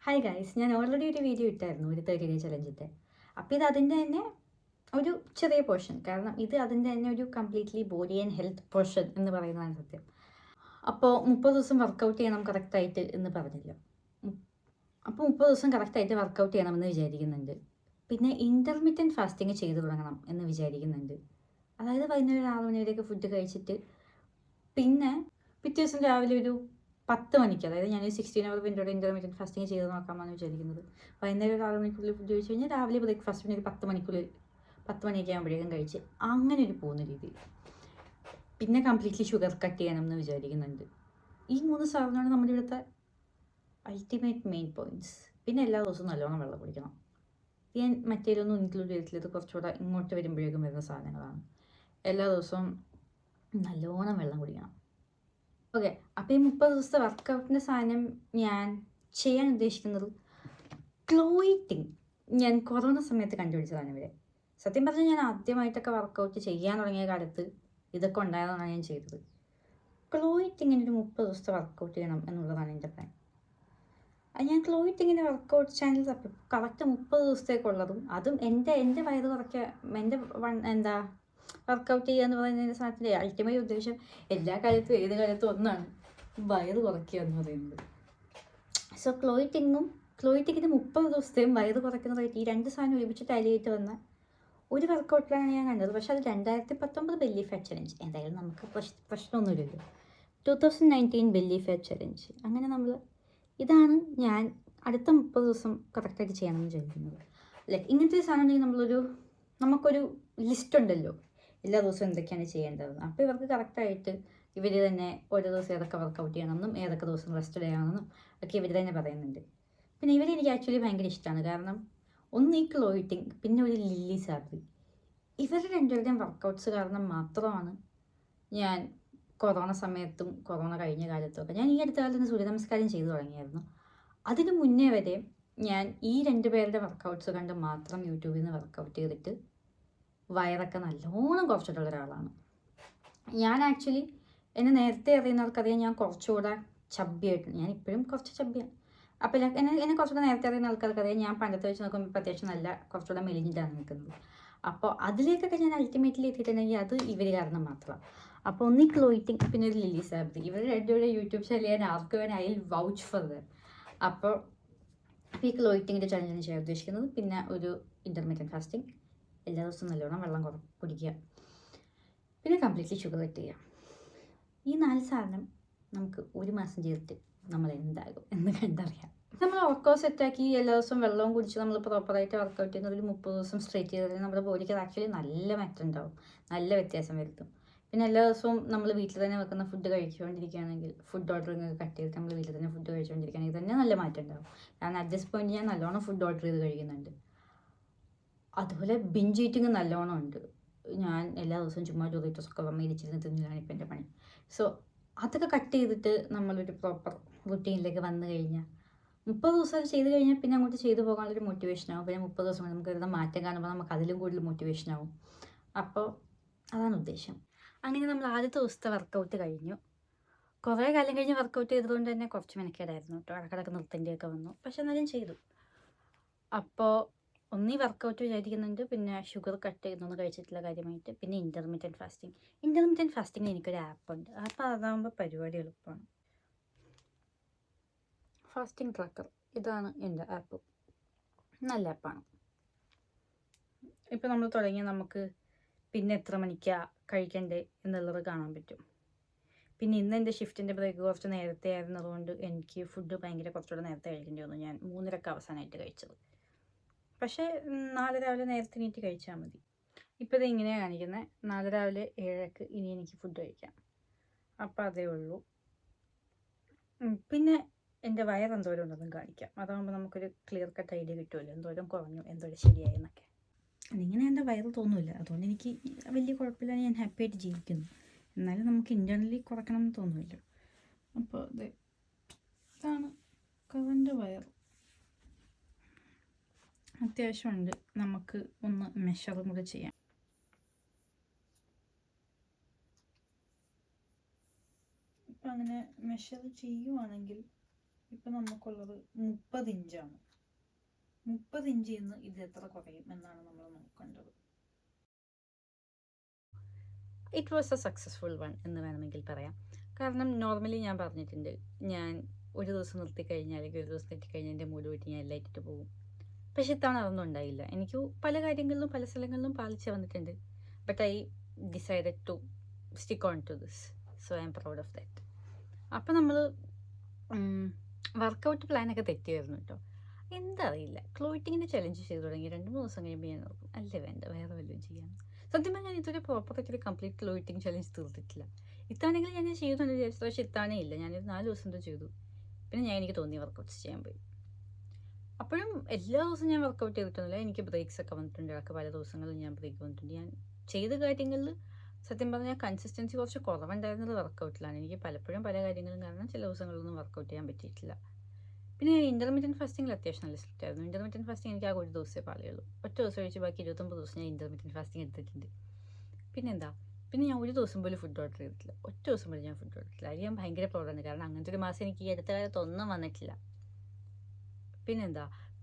Hi guys, ഞാൻ already ഒരു video ഇട്ടായിരുന്നു ഒരു 30 ഡേ ചലഞ്ചിൻ്റെ. അപ്പോൾ ഇത് അതിൻ്റെ തന്നെ ഒരു ചെറിയ പോർഷൻ, കാരണം ഇത് അതിൻ്റെ തന്നെ ഒരു completely body and health portion എന്ന് പറയുന്നതാണ് സത്യം. അപ്പോൾ 30 ദിവസം വർക്കൗട്ട് ചെയ്യണം കറക്റ്റായിട്ട് എന്ന് പറഞ്ഞല്ലോ. അപ്പോൾ 30 ദിവസം കറക്റ്റായിട്ട് വർക്കൗട്ട് ചെയ്യണമെന്ന് വിചാരിക്കുന്നുണ്ട്. പിന്നെ ഇൻ്റർമീഡിയൻറ്റ് ഫാസ്റ്റിംഗ് ചെയ്തു തുടങ്ങണം എന്ന് വിചാരിക്കുന്നുണ്ട്. അതായത് വൈകുന്നേരം 6 മണി വരെയൊക്കെ ഫുഡ് കഴിച്ചിട്ട് പിന്നെ പിറ്റേ ദിവസം രാവിലെ ഒരു 10 മണിക്ക്, അതായത് ഞാൻ 16 വിൻഡോയുടെ ഇൻ്റർമീഡിയറ്റ് ഫാസ്റ്റിംഗ് ചെയ്ത് നോക്കാമെന്നാണ് വിചാരിക്കുന്നത്. വൈകുന്നേരം ഒരു 6 മണിക്കുള്ളിൽ ഫുഡ് കഴിച്ച് കഴിഞ്ഞാൽ രാവിലെ ബ്രേക്ക്ഫാസ്റ്റ് പിന്നെ ഒരു 10 മണിക്കുള്ളിൽ 10 മണിയൊക്കെ ആകുമ്പോഴേക്കും കഴിച്ച് അങ്ങനെ ഒരു പോകുന്ന രീതിയിൽ. പിന്നെ കംപ്ലീറ്റ്ലി ഷുഗർ കട്ട് ചെയ്യണമെന്ന് വിചാരിക്കുന്നുണ്ട്. ഈ 3 സാധനമാണ് നമ്മുടെ ഇവിടുത്തെ അൾട്ടിമേറ്റ് മെയിൻ പോയിൻറ്റ്സ്. പിന്നെ എല്ലാ ദിവസവും നല്ലോണം വെള്ളം കുടിക്കണം. ഞാൻ മറ്റേലൊന്നും ഇൻക്ലൂഡ് ചെയ്തിട്ടില്ല, ഇത് കുറച്ചുകൂടെ ഇങ്ങോട്ട് വരുമ്പോഴേക്കും വരുന്ന സാധനങ്ങളാണ്. എല്ലാ ദിവസവും നല്ലോണം വെള്ളം കുടിക്കണം. ഓക്കെ, അപ്പോൾ ഈ 30 ദിവസത്തെ വർക്കൗട്ടിൻ്റെ സാധനം ഞാൻ ചെയ്യാൻ ഉദ്ദേശിക്കുന്നത് ക്ലോയിറ്റിങ്. ഞാൻ കൊറോണ സമയത്ത് കണ്ടുപിടിച്ചതാണ് ഇവരെ. സത്യം പറഞ്ഞാൽ ഞാൻ ആദ്യമായിട്ടൊക്കെ വർക്കൗട്ട് ചെയ്യാൻ തുടങ്ങിയ കാലത്ത് ഇതൊക്കെ ഉണ്ടായതാണ് ഞാൻ ചെയ്തത്. ക്ലോയിറ്റിങ്ങിന് ഒരു 30 ദിവസത്തെ വർക്കൗട്ട് ചെയ്യണം എന്നുള്ളതാണ് എൻ്റെ പ്ലാൻ. ഞാൻ ക്ലോയിറ്റിങ്ങിൻ്റെ വർക്കൗട്ട് ചാനൽ തപ്പി കറക്റ്റ് 30 ദിവസത്തേക്കുള്ളതും അതും എൻ്റെ വയറ് കുറയ്ക്കുക, എൻ്റെ വർക്കൗട്ട് ചെയ്യുക എന്ന് പറയുന്ന സാധനത്തിൻ്റെ അൾട്ടിമേറ്റ് ഉദ്ദേശം എല്ലാ കാലത്തും ഏത് കാലത്തും ഒന്നാണ്, വയറ് കുറയ്ക്കുക എന്ന് പറയുന്നത്. സോ ക്ലോയിറ്റിങ്ങിന് 30 ദിവസത്തെയും വയറ് കുറയ്ക്കുന്നതായിട്ട് ഈ രണ്ട് സാധനം ഒരുമിച്ച് ടാലിയായിട്ട് വന്ന ഒരു വർക്കൗട്ടിലാണ് ഞാൻ കണ്ടത്. പക്ഷേ അത് 2019 ബെല്ലി ഫാറ്റ് ചലഞ്ച്. എന്തായാലും നമുക്ക് പ്രശ്നമൊന്നുമില്ലല്ലോ. 2019 ബെല്ലി ഫാറ്റ് ചലഞ്ച്. അങ്ങനെ ഇതാണ് ഞാൻ അടുത്ത 30 ദിവസം കറക്റ്റായിട്ട് ചെയ്യണമെന്ന് വിചാരിക്കുന്നത്. ലൈക്ക് ഇങ്ങനത്തെ ഒരു സാധനം ഉണ്ടെങ്കിൽ നമുക്കൊരു ലിസ്റ്റ് ഉണ്ടല്ലോ, എല്ലാ ദിവസവും എന്തൊക്കെയാണ് ചെയ്യേണ്ടതെന്ന്. അപ്പോൾ ഇവർക്ക് കറക്റ്റായിട്ട് ഇവർ തന്നെ ഓരോ ദിവസം ഏതൊക്കെ വർക്കൗട്ട് ചെയ്യണമെന്നും ഏതൊക്കെ ദിവസം റെസ്റ്റ് ചെയ്യണമെന്നും ഒക്കെ ഇവർ തന്നെ പറയുന്നുണ്ട്. പിന്നെ എനിക്ക് ആക്ച്വലി ഭയങ്കര ഇഷ്ടമാണ്. കാരണം ഒന്ന് ഈ ക്ലോയിറ്റിങ്, പിന്നെ ഒരു ലില്ലി സാബ്രി. ഇവരുടെ രണ്ടുപേരുടെയും വർക്കൗട്ട്സ് കാരണം മാത്രമാണ് ഞാൻ കൊറോണ സമയത്തും കൊറോണ കഴിഞ്ഞ കാലത്തുമൊക്കെ, ഞാൻ ഈ അടുത്ത കാലത്ത് സൂര്യ നമസ്കാരം ചെയ്തു തുടങ്ങിയായിരുന്നു. അതിന് മുന്നേ വരെ ഞാൻ ഈ 2 പേരുടെ വർക്കൗട്ട്സ് കണ്ട് മാത്രം യൂട്യൂബിൽ നിന്ന് വർക്കൗട്ട് ചെയ്തിട്ട് വയറൊക്കെ നല്ലോണം കുറച്ചിട്ടുള്ള ഒരാളാണ് ഞാൻ. ആക്ച്വലി എന്നെ നേരത്തെ അറിയുന്നവർക്കറിയാം ഞാൻ കുറച്ചുകൂടെ ചബ്ബിയായിട്ട്, ഞാൻ ഇപ്പോഴും കുറച്ച് ചബ്ബിയാണ്. അപ്പോൾ എന്നെ കുറച്ചുകൂടെ നേരത്തെ അറിയുന്ന ആൾക്കാർക്കറിയാം ഞാൻ പണ്ടത്തെ വെച്ച് നോക്കുമ്പോൾ ഇപ്പോൾ അത്യാവശ്യം നല്ല കുറച്ചുകൂടെ മെലിഞ്ഞിട്ടാണ് നിൽക്കുന്നത്. അപ്പോൾ അതിലേക്കൊക്കെ ഞാൻ അൾട്ടിമേറ്റ്ലി എത്തിയിട്ടുണ്ടെങ്കിൽ അത് ഇവർ കാരണം മാത്രമാണ്. അപ്പോൾ ഒന്ന് ക്ലോയിറ്റിങ്, പിന്നെ ഒരു ലില്ലി സാബ്രി. ഇവർ രണ്ടുപേരുടെ യൂട്യൂബ് ചാനൽ ഞാൻ ആർക്ക് വേണം I will vouch for them. അപ്പോൾ ഈ ക്ലോയിറ്റിങ്ങിൻ്റെ ചലഞ്ചാണ് ചെയ്യാൻ ഉദ്ദേശിക്കുന്നത്. പിന്നെ ഒരു ഇൻ്റർമീഡിയറ്റ് ഫാസ്റ്റിംഗ്, എല്ലാ ദിവസവും നല്ലോണം വെള്ളം കുടിക്കുക, പിന്നെ കംപ്ലീറ്റ്ലി ഷുഗർ കട്ട് ചെയ്യുക. ഈ 4 സാധനം നമുക്ക് ഒരു മാസം ചെയ്തിട്ട് നമ്മൾ എന്താകും എന്ന് കണ്ടറിയാം. നമ്മൾ വർക്കൗട്ട് സെറ്റാക്കി എല്ലാ ദിവസവും വെള്ളവും കുടിച്ച് നമ്മൾ പ്രോപ്പറായിട്ട് വർക്കൗട്ട് ചെയ്യുന്നത് ഒരു 30 ദിവസം സ്ട്രേറ്റ് ചെയ്താൽ നമ്മുടെ ബോഡിക്ക് ആക്ച്വലി നല്ല മാറ്റം ഉണ്ടാവും, നല്ല വ്യത്യാസം വരുത്തും. പിന്നെ എല്ലാ ദിവസവും നമ്മൾ വീട്ടിൽ തന്നെ വെക്കുന്ന ഫുഡ് കഴിച്ചുകൊണ്ടിരിക്കുകയാണെങ്കിൽ, ഫുഡ് ഓർഡറിങ് കട്ട് ചെയ്തിട്ട് നമ്മൾ വീട്ടിൽ തന്നെ ഫുഡ് കഴിച്ചുകൊണ്ടിരിക്കുകയാണെങ്കിൽ തന്നെ നല്ല മാറ്റം ഉണ്ടാവും. കാരണം അറ്റ് ദിസ് പോയിന്റ് ഞാൻ നല്ലോണം ഫുഡ് ഓർഡർ ചെയ്ത് കഴിക്കുന്നുണ്ട്. അതുപോലെ ബിഞ്ച് ഈറ്റിങ് നല്ലോണം ഉണ്ട്. ഞാൻ എല്ലാ ദിവസവും ചുമ്മാ ഡോറിറ്റോസൊക്കെ മേടിച്ചിരുന്ന് തിന്നലാണ് ഇപ്പം എൻ്റെ പണി. സോ അതൊക്കെ കട്ട് ചെയ്തിട്ട് നമ്മളൊരു പ്രോപ്പർ റുട്ടീനിലേക്ക് വന്നു കഴിഞ്ഞാൽ 30 ദിവസം അത് ചെയ്ത് കഴിഞ്ഞാൽ പിന്നെ അങ്ങോട്ട് ചെയ്തു പോകാനുള്ളൊരു മോട്ടിവേഷനാവും. പിന്നെ 30 ദിവസം നമുക്ക് വരുന്ന മാറ്റം കാണുമ്പോൾ നമുക്ക് അതിലും കൂടുതൽ മോട്ടിവേഷനാവും. അപ്പോൾ അതാണ് ഉദ്ദേശം. അങ്ങനെ നമ്മൾ ആദ്യത്തെ ദിവസത്തെ വർക്കൗട്ട് കഴിഞ്ഞു. കുറേ കാലം കഴിഞ്ഞ് വർക്കൗട്ട് ചെയ്തതുകൊണ്ട് തന്നെ കുറച്ച് മെനക്കേടായിരുന്നു കേട്ടോ, ഇടക്കിടക്ക് നിർത്തേണ്ടിയൊക്കെ വന്നു. പക്ഷെ എന്നാലും ചെയ്തു. അപ്പോൾ ഒന്നീ വർക്കൗട്ട് വിചാരിക്കുന്നുണ്ട്, പിന്നെ ഷുഗർ കട്ട് ചെയ്യുന്നൊന്നും കഴിച്ചിട്ടില്ല കാര്യമായിട്ട്, പിന്നെ ഇൻ്റർമീഡിയറ്റ് ഫാസ്റ്റിംഗ് എനിക്കൊരു ആപ്പുണ്ട്. അപ്പോൾ അതാകുമ്പോൾ പരിപാടി എളുപ്പമാണ്. ഫാസ്റ്റിംഗ് ട്രാക്കർ, ഇതാണ് എൻ്റെ ആപ്പ്. നല്ല ആപ്പാണ്. ഇപ്പോൾ നമ്മൾ തുടങ്ങിയാൽ നമുക്ക് പിന്നെ എത്ര മണിക്കാണ് കഴിക്കണ്ടേ എന്നുള്ളത് കാണാൻ പറ്റും. പിന്നെ ഇന്ന് എൻ്റെ ഷിഫ്റ്റിൻ്റെ ബ്രേക്ക് കുറച്ച് നേരത്തെ ആയിരുന്നതുകൊണ്ട് എനിക്ക് ഫുഡ് ഭയങ്കര കുറച്ചുകൂടെ നേരത്തെ കഴിക്കേണ്ടി വന്നു. ഞാൻ 3:30 അവസാനമായിട്ട് കഴിച്ചത്. പക്ഷേ 4 രാവിലെ നേരത്തെ എണീറ്റ് കഴിച്ചാൽ മതി. ഇപ്പോൾ ഇത് ഇങ്ങനെയാണ് കാണിക്കുന്നത്, 4 രാവിലെ 7:00 ഇനി എനിക്ക് ഫുഡ് കഴിക്കാം. അപ്പോൾ അതേ ഉള്ളൂ. പിന്നെ എൻ്റെ വയറെന്തോരം ഉണ്ടെന്നും കാണിക്കാം. അതാകുമ്പോൾ നമുക്കൊരു ക്ലിയർ കട്ട് ഐഡിയ കിട്ടുമല്ലോ, എന്തോരം കുറഞ്ഞു എന്തോരം ശരിയായി എന്നൊക്കെ. അതിങ്ങനെ എൻ്റെ വയറ് തോന്നില്ല, അതുകൊണ്ട് എനിക്ക് വലിയ കുഴപ്പമില്ല, ഞാൻ ഹാപ്പിയായിട്ട് ജീവിക്കുന്നു. എന്നാലും നമുക്ക് ഇൻറ്റേർണലി കുറയ്ക്കണം എന്ന് തോന്നുമല്ലോ. അപ്പോൾ ഇതാണ് കവൻ്റെ വയർ. അത്യാവശ്യമുണ്ട്, നമുക്ക് ഒന്ന് മെഷറും കൂടെ ചെയ്യാം. ഇപ്പം അങ്ങനെ മെഷർ ചെയ്യുവാണെങ്കിൽ ഇപ്പം നമുക്കുള്ളത് 30 ഇഞ്ചാണ്. 30 ഇഞ്ചിൽ നിന്ന് ഇത് എത്ര കുറയും എന്നാണ് നമ്മൾ നോക്കേണ്ടത്. It was A successful one എന്ന് വേണമെങ്കിൽ പറയാം. കാരണം നോർമലി ഞാൻ പറഞ്ഞിട്ടുണ്ട്, ഞാൻ ഒരു ദിവസം നിർത്തിക്കഴിഞ്ഞാൽ അല്ലെങ്കിൽ ഒരു ദിവസം തെറ്റിക്കഴിഞ്ഞാൽ എൻ്റെ മൂഡ് പോയിട്ട് ഞാൻ എല്ലാം ഇട്ടിട്ട് പോകും. പക്ഷെ ഇത്തവണ അതൊന്നും ഉണ്ടായില്ല. എനിക്ക് പല കാര്യങ്ങളിലും പല സ്ഥലങ്ങളിലും പാലിച്ച് വന്നിട്ടുണ്ട്. But I decided to stick on to this. So I am proud of that. അപ്പം നമ്മൾ വർക്കൗട്ട് പ്ലാനൊക്കെ തെറ്റിയായിരുന്നു കേട്ടോ. എന്താ അറിയില്ല, ക്ലോത്തിങ്ങിൻ്റെ ചലഞ്ച് ചെയ്ത് തുടങ്ങി 2-3 ദിവസം കഴിയുമ്പോൾ ഞാൻ നോക്കും, അല്ലേ വേണ്ട വേറെ വല്ലതും ചെയ്യാം. സത്യം പറഞ്ഞാൽ ഞാൻ ഇതുവരെ പ്രോപ്പറായിട്ടൊരു കംപ്ലീറ്റ് ക്ലോത്തിങ് ചലഞ്ച് തീർത്തിട്ടില്ല. ഇത്തവണെങ്കിലും ഞാൻ ചെയ്യുമെന്ന് വിചാരിച്ചത്, പക്ഷേ ഇത്തവണ ഇല്ല. ഞാനൊരു 4 ദിവസം എന്തോ ചെയ്തു, പിന്നെ എനിക്ക് തോന്നി വർക്കൗട്ട്സ് ചെയ്യാൻ പോയി. അപ്പോഴും എല്ലാ ദിവസവും ഞാൻ വർക്കൗട്ട് ചെയ്തിട്ടൊന്നുമില്ല. എനിക്ക് ബ്രേക്സ് ഒക്കെ വന്നിട്ടുണ്ട്. ഇടയ്ക്ക് പല ദിവസങ്ങളിൽ ഞാൻ ബ്രേക്ക് വന്നിട്ടുണ്ട്. ഞാൻ ചെയ്ത കാര്യങ്ങളിൽ സത്യം പറഞ്ഞാൽ കൺസിസ്റ്റൻസി കുറച്ച് കുറവുണ്ടായിരുന്നത് വർക്കൗട്ടിലാണ്. എനിക്ക് പലപ്പോഴും പല കാര്യങ്ങളും കാരണം ചില ദിവസങ്ങളിലൊന്നും വർക്കൗട്ട് ചെയ്യാൻ പറ്റിയിട്ടില്ല. പിന്നെ ഇൻ്റർമീഡിയറ്റ് ഫാസ്റ്റിങ്ങിൽ അത്യാവശ്യം നല്ല സ്ട്രിക്റ്റ് ആയിരുന്നു. ഇൻ്റർമീഡിയറ്റ് ഫാസ്റ്റിംഗ് എനിക്ക് ആ ഒരു ദിവസമേ പാടുള്ളൂ. ഒറ്റ ദിവസം കഴിച്ച് ബാക്കി 29 ദിവസം ഞാൻ ഇൻ്റർമീഡിയറ്റ് ഫാസ്റ്റിംഗ് എടുത്തിട്ടുണ്ട്. പിന്നെ ഞാൻ ഒരു ദിവസം പോലും ഫുഡ് ഓർഡർ ചെയ്തിട്ടില്ല. ഒറ്റ ദിവസം പോലും ഞാൻ ഫുഡ് ഓർഡർ ചെയ്തിട്ടില്ല. അത് ഞാൻ ഭയങ്കര പ്രൗഡാണ്. കാരണം അങ്ങനത്തെ ഒരു മാസം എനിക്ക് ഈ അടുത്ത കാലത്തൊന്നും വന്നിട്ടില്ല.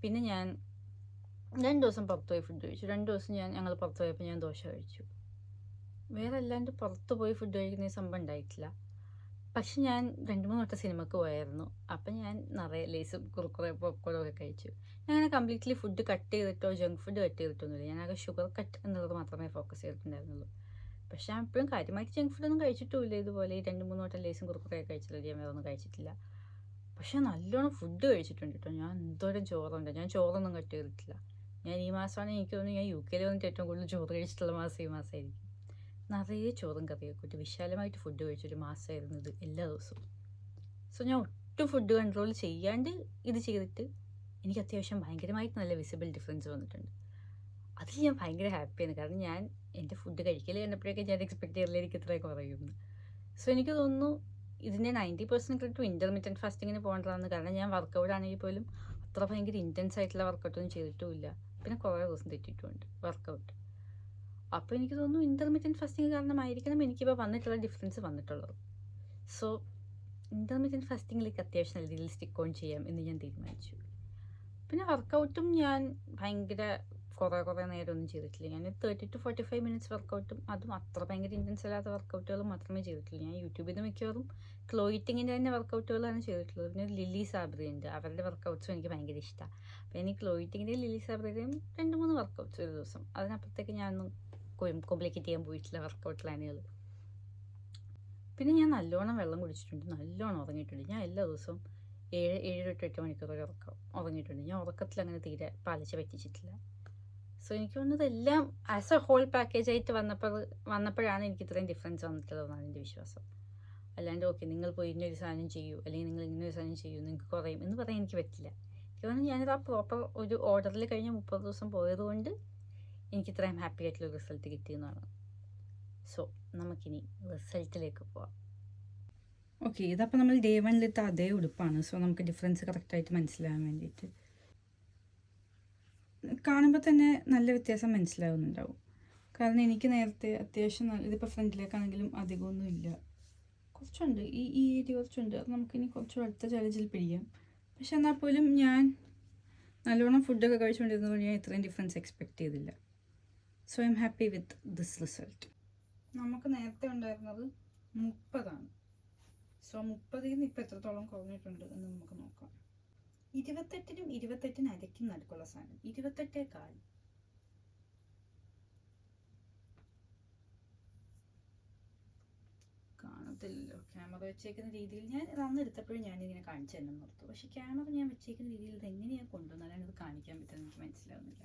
പിന്നെ ഞാൻ 2 ദിവസം പുറത്ത് പോയി ഫുഡ് കഴിച്ചു. 2 ദിവസം ഞങ്ങൾ പുറത്ത് പോയപ്പോൾ ഞാൻ ദോശ കഴിച്ചു. വേറെ അല്ലാണ്ട് പുറത്ത് പോയി ഫുഡ് കഴിക്കുന്ന സംഭവം ഉണ്ടായിട്ടില്ല. പക്ഷെ ഞാൻ 2-3 വട്ടം സിനിമക്ക് പോയായിരുന്നു. അപ്പം ഞാൻ നിറയെ ലേസും കുറുക്കുറെ പോപ്കോണും ഒക്കെ കഴിച്ചു. ഞാൻ അങ്ങനെ കംപ്ലീറ്റ്ലി ഫുഡ് കട്ട് ചെയ്തിട്ടോ ജങ്ക് ഫുഡ് കട്ട് ചെയ്തിട്ടൊന്നുമില്ല. ഞാനാകെ ഷുഗർ കട്ട് എന്നുള്ളത് മാത്രമേ ഫോക്കസ് ചെയ്തിട്ടുണ്ടായിരുന്നുള്ളൂ. പക്ഷെ ഞാൻ എപ്പോഴും കാര്യമായിട്ട് ജങ്ക് ഫുഡൊന്നും കഴിച്ചിട്ടുമില്ല. ഇതുപോലെ ഈ 2-3 വട്ടം ലേസും കുറുക്കുറയൊക്കെ കഴിച്ചില്ല. ഞാൻ വേറെ ഒന്നും കഴിച്ചിട്ടില്ല. പക്ഷെ നല്ലോണം ഫുഡ് കഴിച്ചിട്ടുണ്ട് കേട്ടോ. ഞാൻ എന്തോരം ചോറുണ്ട്. ഞാൻ ചോറൊന്നും കട്ട് ചെയ്തിട്ടില്ല. ഞാൻ ഈ മാസമാണ് എനിക്ക് തോന്നുന്നു ഞാൻ UK വന്നിട്ട് ഏറ്റവും കൂടുതൽ ചോറ് കഴിച്ചിട്ടുള്ള മാസം ഈ മാസമായിരിക്കും. നിറയെ ചോറും കറിയൊക്കെ ഇട്ട് വിശാലമായിട്ട് ഫുഡ് കഴിച്ചൊരു മാസമായിരുന്നു ഇത് എല്ലാ ദിവസവും. സോ ഞാൻ ഒട്ടും ഫുഡ് കൺട്രോൾ ചെയ്യാണ്ട് ഇത് ചെയ്തിട്ട് എനിക്ക് അത്യാവശ്യം ഭയങ്കരമായിട്ട് നല്ല വിസിബിൾ ഡിഫറൻസ് വന്നിട്ടുണ്ട്. അതിൽ ഞാൻ ഭയങ്കര ഹാപ്പിയാണ്. കാരണം ഞാൻ എൻ്റെ ഫുഡ് കഴിക്കൽ കണ്ടപ്പോഴേക്കും ഞാൻ എക്സ്പെക്ട് ചെയ്തില്ല എനിക്ക് ഇത്രയൊക്കെ പറയുന്നു. സോ എനിക്ക് തോന്നുന്നു ഇതിൻ്റെ 90% ക്രെഡിറ്റ് ഇൻ്റർമീഡിയറ്റ് ഫാസ്റ്റിങ്ങിന് പോകേണ്ടതാണ്. കാരണം ഞാൻ വർക്കൗട്ട് ആണെങ്കിൽ പോലും അത്ര ഭയങ്കര ഇൻറ്റൻസ് ആയിട്ടുള്ള വർക്കൗട്ടൊന്നും ചെയ്തിട്ടുമില്ല. പിന്നെ കുറേ ദിവസം തെറ്റിയിട്ടുമുണ്ട് വർക്കൗട്ട്. അപ്പോൾ എനിക്ക് തോന്നുന്നു ഇൻ്റർമീഡിയറ്റ് ഫാസ്റ്റിംഗ് കാരണമായിരിക്കണം എനിക്കിപ്പോൾ വന്നിട്ടുള്ള ഡിഫറൻസ് വന്നിട്ടുള്ളത്. സോ ഇൻ്റർമീഡിയറ്റ് ഫാസ്റ്റിങ്ങിലേക്ക് അത്യാവശ്യം നല്ല രീതിയിൽ സ്റ്റിക്ക് ഓൺ ചെയ്യാം എന്ന് ഞാൻ തീരുമാനിച്ചു. പിന്നെ വർക്കൗട്ടും ഞാൻ ഭയങ്കര കുറേ നേരമൊന്നും ചെയ്തിട്ടില്ല. ഞാൻ 30 to 45 മിനിറ്റ്സ് വർക്കൗട്ടും അതും അത്ര ഭയങ്കര ഇൻറ്റൻസ് അല്ലാത്ത വർക്കൗട്ടുകളും മാത്രമേ ചെയ്തിട്ടുള്ളൂ. ഞാൻ യൂട്യൂബിൽ നിന്ന് മിക്കവാറും ക്ലോത്തിങ്ങിൻ്റെ തന്നെ വർക്കൗട്ടുകളാണ് ചെയ്തിട്ടുള്ളത്. പിന്നെ ലില്ലി സാബ്രി ഉണ്ട്, അവരുടെ വർക്കൗട്ട്സും എനിക്ക് ഭയങ്കര ഇഷ്ടമാണ്. അപ്പോൾ എനിക്ക് ക്ലോത്തിങ്ങിൻ്റെയും ലില്ലി സാബ്രിയുടെയും 2-3 വർക്കൗട്ട്സ് ഒരു ദിവസം. അതിനപ്പുറത്തേക്ക് ഞാനൊന്നും കോംപ്ലിക്കേറ്റ് ചെയ്യാൻ പോയിട്ടില്ല വർക്കൗട്ട് പ്ലാനുകൾ. പിന്നെ ഞാൻ നല്ലോണം വെള്ളം കുടിച്ചിട്ടുണ്ട്, നല്ലോണം ഉറങ്ങിയിട്ടുണ്ട്. ഞാൻ എല്ലാ ദിവസവും 7 to 8 മണിക്കൂർ വരെ ഉറങ്ങിയിട്ടുണ്ട്. ഞാൻ ഉറക്കത്തിൽ അങ്ങനെ തീരെ പാലിച്ച് പറ്റിച്ചിട്ടില്ല. സോ എനിക്ക് തോന്നുന്നത് എല്ലാം ആസ് എ ഹോൾ പാക്കേജായിട്ട് വന്നപ്പോഴാണ് എനിക്ക് ഇത്രയും ഡിഫറൻസ് വന്നിട്ടുള്ളതെന്നാണ് എൻ്റെ വിശ്വാസം. അല്ലാണ്ട് ഓക്കെ നിങ്ങൾ പോയി ഇന്നൊരു സാധനം ചെയ്യൂ അല്ലെങ്കിൽ നിങ്ങൾ ഇന്നൊരു സാധനം ചെയ്യൂ നിങ്ങൾക്ക് കുറയും എന്ന് പറയാൻ എനിക്ക് പറ്റില്ല. എനിക്ക് തോന്നുന്നു ഞാനിത് ആ പ്രോപ്പർ ഒരു ഓർഡറിൽ കഴിഞ്ഞ 30 ദിവസം പോയതുകൊണ്ട് എനിക്ക് ഇത്രയും ഹാപ്പി ആയിട്ടുള്ള റിസൾട്ട് കിട്ടിയെന്നാണ്. സോ നമുക്കിനി റിസൾട്ടിലേക്ക് പോവാം. ഓക്കെ, ഇതപ്പോൾ നമ്മൾ ഡേ 1 അതേ ഉടുപ്പാണ്. സോ നമുക്ക് ഡിഫറൻസ് കറക്റ്റായിട്ട് മനസ്സിലാകാൻ വേണ്ടിയിട്ട് കാണുമ്പോൾ തന്നെ നല്ല വ്യത്യാസം മനസ്സിലാവുന്നുണ്ടാവും. കാരണം എനിക്ക് നേരത്തെ അത്യാവശ്യം ഇതിപ്പോൾ ഫ്രണ്ടിലേക്കാണെങ്കിലും അധികമൊന്നും ഇല്ല, കുറച്ചുണ്ട് ഈ ഏരിയ കുറച്ചുണ്ട്. അത് നമുക്കിനി കുറച്ച് അടുത്ത ചലഞ്ചിൽ പിടിക്കാം. പക്ഷെ എന്നാൽ പോലും ഞാൻ നല്ലോണം ഫുഡൊക്കെ കഴിച്ചുകൊണ്ടിരുന്നതുകൊണ്ട് ഞാൻ ഇത്രയും ഡിഫറൻസ് എക്സ്പെക്റ്റ് ചെയ്തില്ല. So I am happy with this result. നമുക്ക് നേരത്തെ ഉണ്ടായിരുന്നത് 30. സോ 30ൽ നിന്ന് ഇപ്പോൾ എത്രത്തോളം കുറഞ്ഞിട്ടുണ്ട് എന്ന് നമുക്ക് നോക്കാം. 28-നും 28.5 നടുക്കുള്ള സാധനം 28.4. കാണത്തില്ലല്ലോ ക്യാമറ വെച്ചേക്കുന്ന രീതിയിൽ. ഞാൻ അന്ന് എടുത്തപ്പോഴും ഞാനിങ്ങനെ കാണിച്ചു തന്നെ നിർത്തും. പക്ഷെ ക്യാമറ ഞാൻ വെച്ചേക്കുന്ന രീതിയിൽ ഇത് എങ്ങനെയാണ് കൊണ്ടുവന്നാലാണ് ഇത് കാണിക്കാൻ പറ്റുന്നത് എനിക്ക് മനസ്സിലാവുന്നില്ല.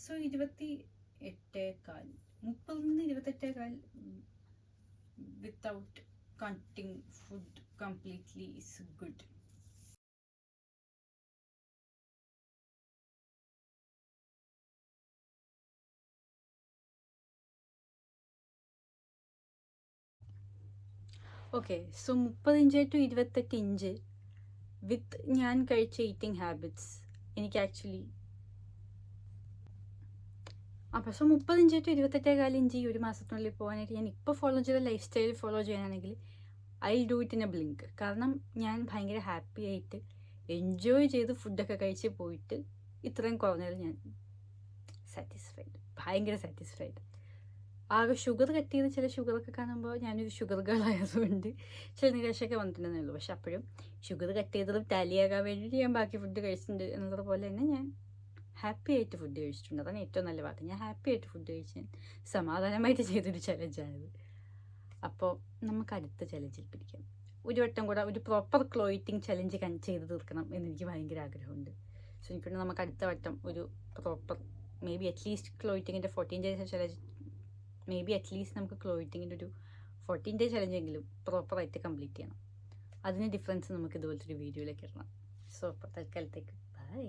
സോ 28.4, 30ൽ നിന്ന് 28.4 without cutting food completely is good. Okay, so 30 to 28 വിത്ത് ഞാൻ കഴിച്ച ഈറ്റിംഗ് ഹാബിറ്റ്സ് എനിക്ക് ആക്ച്വലി അപ്പോൾ സോ 30 to 28.4 ഒരു മാസത്തിനുള്ളിൽ പോകാനായിട്ട് ഞാൻ ഇപ്പോൾ ഫോളോ ചെയ്ത ലൈഫ് സ്റ്റൈൽ ഫോളോ ചെയ്യാനാണെങ്കിൽ I do it in A blink. കാരണം ഞാൻ ഭയങ്കര ഹാപ്പി ആയിട്ട് എൻജോയ് ചെയ്ത് ഫുഡൊക്കെ കഴിച്ച് പോയിട്ട് ഇത്രയും കുറഞ്ഞതിൽ ഞാൻ സാറ്റിസ്ഫൈഡ്, ഭയങ്കര സാറ്റിസ്ഫൈഡ്. ആകെ ഷുഗർ കട്ട് ചെയ്ത് ചില ഷുഗറൊക്കെ കാണുമ്പോൾ ഞാനൊരു ഷുഗർ ഗേൾ ആയതുകൊണ്ട് ചില നിരാശയൊക്കെ വന്നിട്ടുണ്ടെന്നേ ഉള്ളൂ. പക്ഷെ അപ്പോഴും ഷുഗർ കട്ട് ചെയ്തതും ടാലിയാകാൻ വേണ്ടിയിട്ട് ഞാൻ ബാക്കി ഫുഡ് കഴിച്ചിട്ടുണ്ട് എന്നുള്ളത് പോലെ തന്നെ ഞാൻ ഹാപ്പി ആയിട്ട് ഫുഡ് കഴിച്ചിട്ടുണ്ട്. അതാണ് ഏറ്റവും നല്ല വാക്ക്. ഞാൻ ഹാപ്പി ആയിട്ട് ഫുഡ് കഴിച്ച് സമാധാനമായിട്ട് ചെയ്തൊരു ചലഞ്ചാണിത്. അപ്പോൾ നമുക്ക് അടുത്ത ചലഞ്ചിൽ പിടിക്കാം. ഒരു വട്ടം കൂടെ ഒരു പ്രോപ്പർ ക്ലോയിറ്റിംഗ് ചലഞ്ച് ചെയ്ത് തീർക്കണം എന്നെനിക്ക് ഭയങ്കര ആഗ്രഹമുണ്ട്. സോ എനിക്കൊണ്ട് നമുക്ക് അടുത്ത വട്ടം ഒരു പ്രോപ്പർ മേ ബി അറ്റ്ലീസ്റ്റ് ക്ലോയിറ്റിങ്ങിൻ്റെ 14 days challenge, maybe at least നമുക്ക് ക്ലോയിറ്റിങ്ങിൻ്റെ ഒരു 14 ഡേ ചലഞ്ചെങ്കിലും പ്രോപ്പറായിട്ട് കംപ്ലീറ്റ് ചെയ്യണം. അതിന് ഡിഫറൻസ് നമുക്ക് ഇതുപോലത്തെ ഒരു വീഡിയോയിലേക്ക് ഇടണം. സോ അപ്പോൾ തൽക്കാലത്തേക്ക് ബൈ.